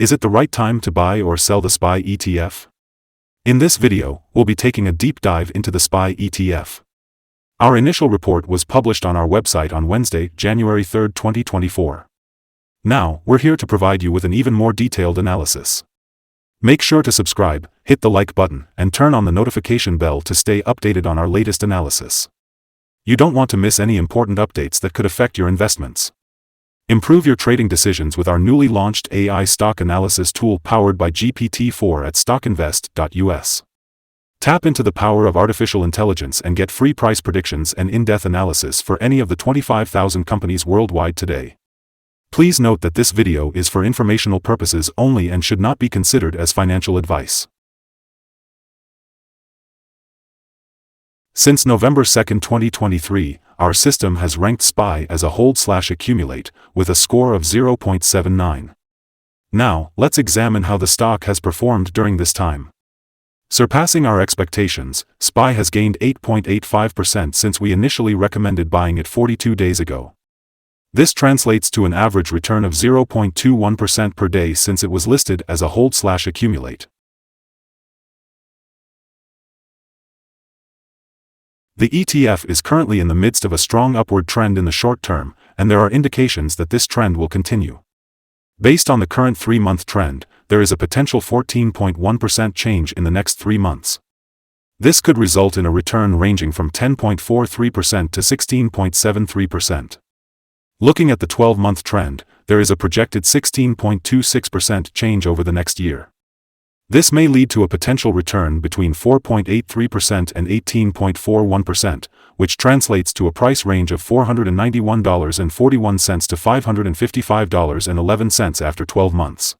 Is it the right time to buy or sell the SPY ETF? In this video, we'll be taking a deep dive into the SPY ETF. Our initial report was published on our website on Wednesday, January 3, 2024. Now, we're here to provide you with an even more detailed analysis. Make sure to subscribe, hit the like button, and turn on the notification bell to stay updated on our latest analysis. You don't want to miss any important updates that could affect your investments. Improve your trading decisions with our newly launched AI stock analysis tool powered by GPT-4 at StockInvest.us. Tap into the power of artificial intelligence and get free price predictions and in-depth analysis for any of the 25,000 companies worldwide today. Please note that this video is for informational purposes only and should not be considered as financial advice. Since November 2, 2023, our system has ranked SPY as a hold/accumulate, with a score of 0.79. Now, let's examine how the stock has performed during this time. Surpassing our expectations, SPY has gained 8.85% since we initially recommended buying it 42 days ago. This translates to an average return of 0.21% per day since it was listed as a hold/accumulate. The ETF is currently in the midst of a strong upward trend in the short term, and there are indications that this trend will continue. Based on the current 3-month trend, there is a potential 14.1% change in the next 3 months. This could result in a return ranging from 10.43% to 16.73%. Looking at the 12-month trend, there is a projected 16.26% change over the next year. This may lead to a potential return between 4.83% and 18.41%, which translates to a price range of $491.41 to $555.11 after 12 months.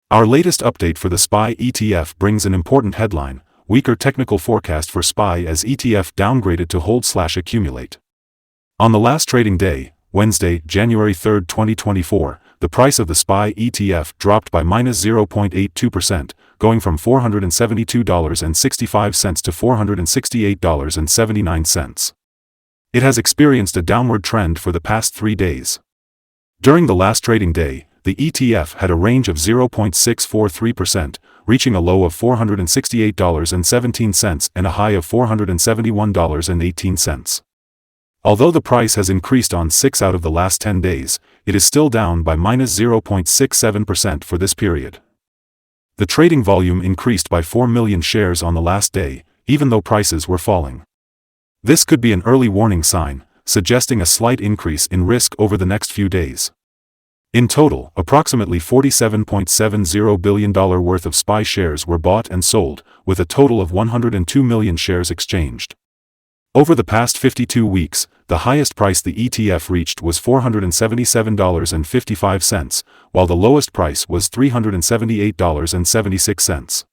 Our latest update for the SPY ETF brings an important headline: weaker technical forecast for SPY as ETF downgraded to hold/accumulate. On the last trading day, Wednesday, January 3, 2024, the price of the SPY ETF dropped by -0.82%, going from $472.65 to $468.79. It has experienced a downward trend for the past 3 days. During the last trading day, the ETF had a range of 0.643%, reaching a low of $468.17 and a high of $471.18. Although the price has increased on 6 out of the last 10 days, it is still down by -0.67% for this period. The trading volume increased by 4 million shares on the last day, even though prices were falling. This could be an early warning sign, suggesting a slight increase in risk over the next few days. In total, approximately $47.70 billion worth of SPY shares were bought and sold, with a total of 102 million shares exchanged. Over the past 52 weeks, the highest price the ETF reached was $477.55, while the lowest price was $378.76.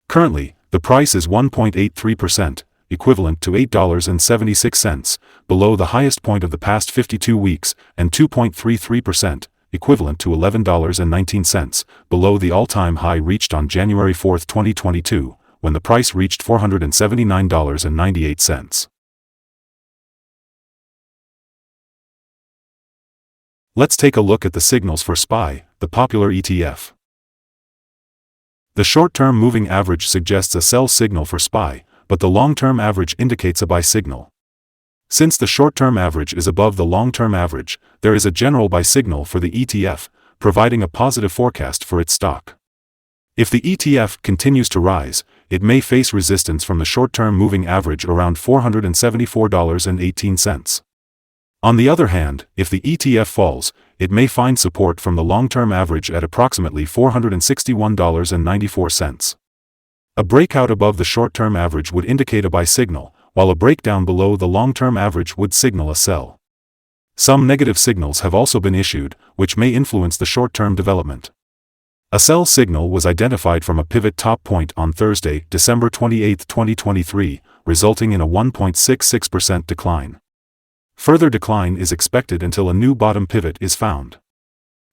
Currently, the price is 1.83%, equivalent to $8.76, below the highest point of the past 52 weeks, and 2.33%, equivalent to $11.19, below the all-time high reached on January 4, 2022, when the price reached $479.98. Let's take a look at the signals for SPY, the popular ETF. The short-term moving average suggests a sell signal for SPY, but the long-term average indicates a buy signal. Since the short-term average is above the long-term average, there is a general buy signal for the ETF, providing a positive forecast for its stock. If the ETF continues to rise, it may face resistance from the short-term moving average around $474.18. On the other hand, if the ETF falls, it may find support from the long-term average at approximately $461.94. A breakout above the short-term average would indicate a buy signal, while a breakdown below the long-term average would signal a sell. Some negative signals have also been issued, which may influence the short-term development. A sell signal was identified from a pivot top point on Thursday, December 28, 2023, resulting in a 1.66% decline. Further decline is expected until a new bottom pivot is found.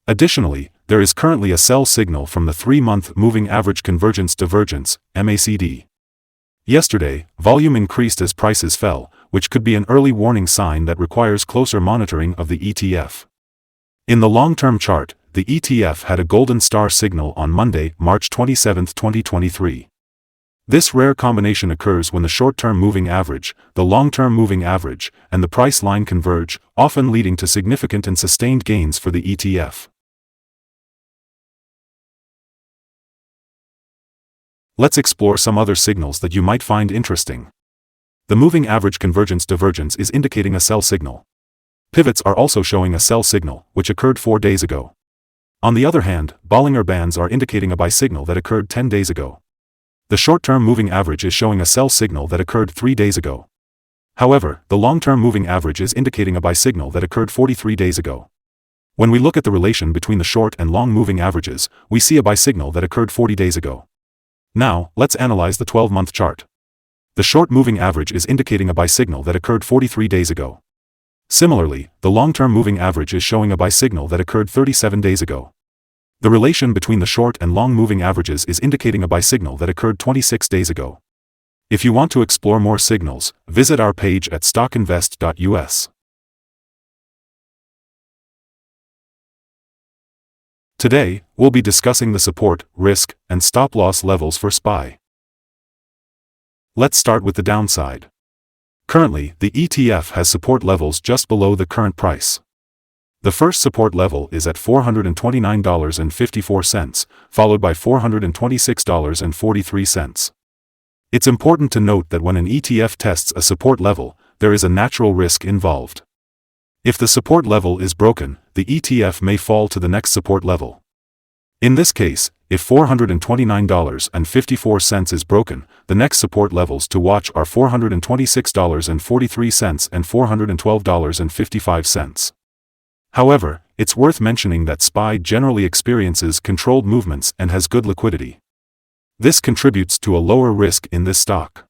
Additionally, there is currently a sell signal from the 3-month Moving Average Convergence Divergence, MACD. Yesterday, volume increased as prices fell, which could be an early warning sign that requires closer monitoring of the ETF. In the long-term chart, the ETF had a golden star signal on Monday, March 27, 2023. This rare combination occurs when the short-term moving average, the long-term moving average, and the price line converge, often leading to significant and sustained gains for the ETF. Let's explore some other signals that you might find interesting. The moving average convergence divergence is indicating a sell signal. Pivots are also showing a sell signal, which occurred 4 days ago. On the other hand, Bollinger Bands are indicating a buy signal that occurred 10 days ago. The short-term moving average is showing a sell signal that occurred 3 days ago. However, the long-term moving average is indicating a buy signal that occurred 43 days ago. When we look at the relation between the short and long moving averages, we see a buy signal that occurred 40 days ago. Now, let's analyze the 12-month chart. The short moving average is indicating a buy signal that occurred 43 days ago. Similarly, the long-term moving average is showing a buy signal that occurred 37 days ago. The relation between the short and long moving averages is indicating a buy signal that occurred 26 days ago. If you want to explore more signals, visit our page at StockInvest.us. Today, we'll be discussing the support, risk, and stop-loss levels for SPY. Let's start with the downside. Currently, the ETF has support levels just below the current price. The first support level is at $429.54, followed by $426.43. It's important to note that when an ETF tests a support level, there is a natural risk involved. If the support level is broken, the ETF may fall to the next support level. In this case, if $429.54 is broken, the next support levels to watch are $426.43 and $412.55. However, it's worth mentioning that SPY generally experiences controlled movements and has good liquidity. This contributes to a lower risk in this stock.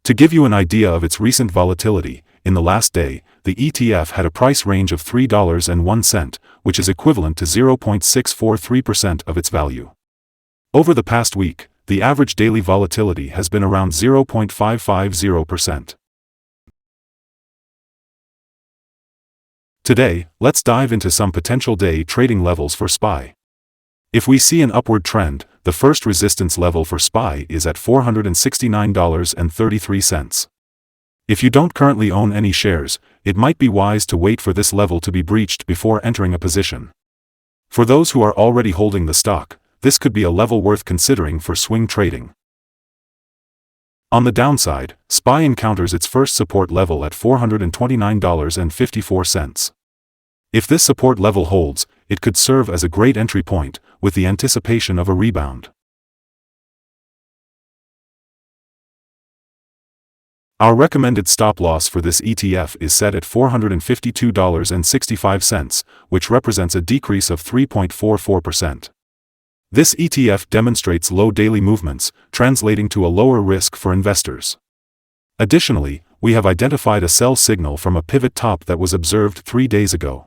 To give you an idea of its recent volatility, in the last day, the ETF had a price range of $3.01, which is equivalent to 0.643% of its value. Over the past week, the average daily volatility has been around 0.550%. Today, let's dive into some potential day trading levels for SPY. If we see an upward trend, the first resistance level for SPY is at $469.33. If you don't currently own any shares, it might be wise to wait for this level to be breached before entering a position. For those who are already holding the stock, this could be a level worth considering for swing trading. On the downside, SPY encounters its first support level at $429.54. If this support level holds, it could serve as a great entry point, with the anticipation of a rebound. Our recommended stop-loss for this ETF is set at $452.65, which represents a decrease of 3.44%. This ETF demonstrates low daily movements, translating to a lower risk for investors. Additionally, we have identified a sell signal from a pivot top that was observed 3 days ago.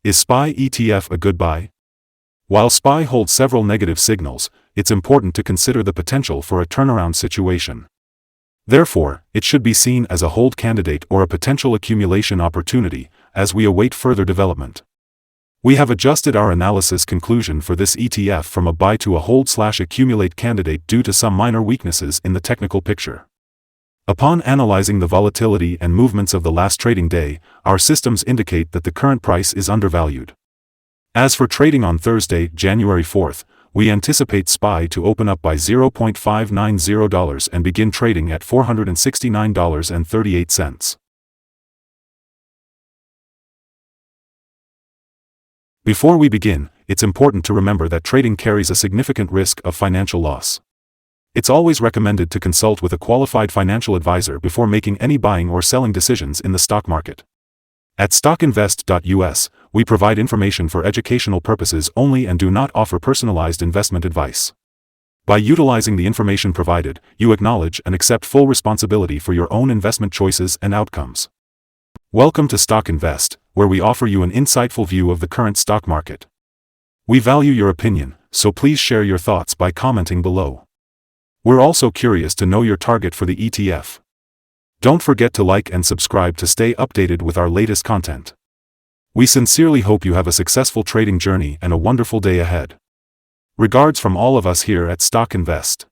Is SPY ETF a good buy? While SPY holds several negative signals, it's important to consider the potential for a turnaround situation. Therefore, it should be seen as a hold candidate or a potential accumulation opportunity, as we await further development. We have adjusted our analysis conclusion for this ETF from a buy to a hold/accumulate candidate due to some minor weaknesses in the technical picture. Upon analyzing the volatility and movements of the last trading day, our systems indicate that the current price is undervalued. As for trading on Thursday, January 4th, we anticipate SPY to open up by $0.590 and begin trading at $469.38. Before we begin, it's important to remember that trading carries a significant risk of financial loss. It's always recommended to consult with a qualified financial advisor before making any buying or selling decisions in the stock market. At StockInvest.us, we provide information for educational purposes only and do not offer personalized investment advice. By utilizing the information provided, you acknowledge and accept full responsibility for your own investment choices and outcomes. Welcome to StockInvest, where we offer you an insightful view of the current stock market. We value your opinion, so please share your thoughts by commenting below. We're also curious to know your target for the ETF. Don't forget to like and subscribe to stay updated with our latest content. We sincerely hope you have a successful trading journey and a wonderful day ahead. Regards from all of us here at Stock Invest.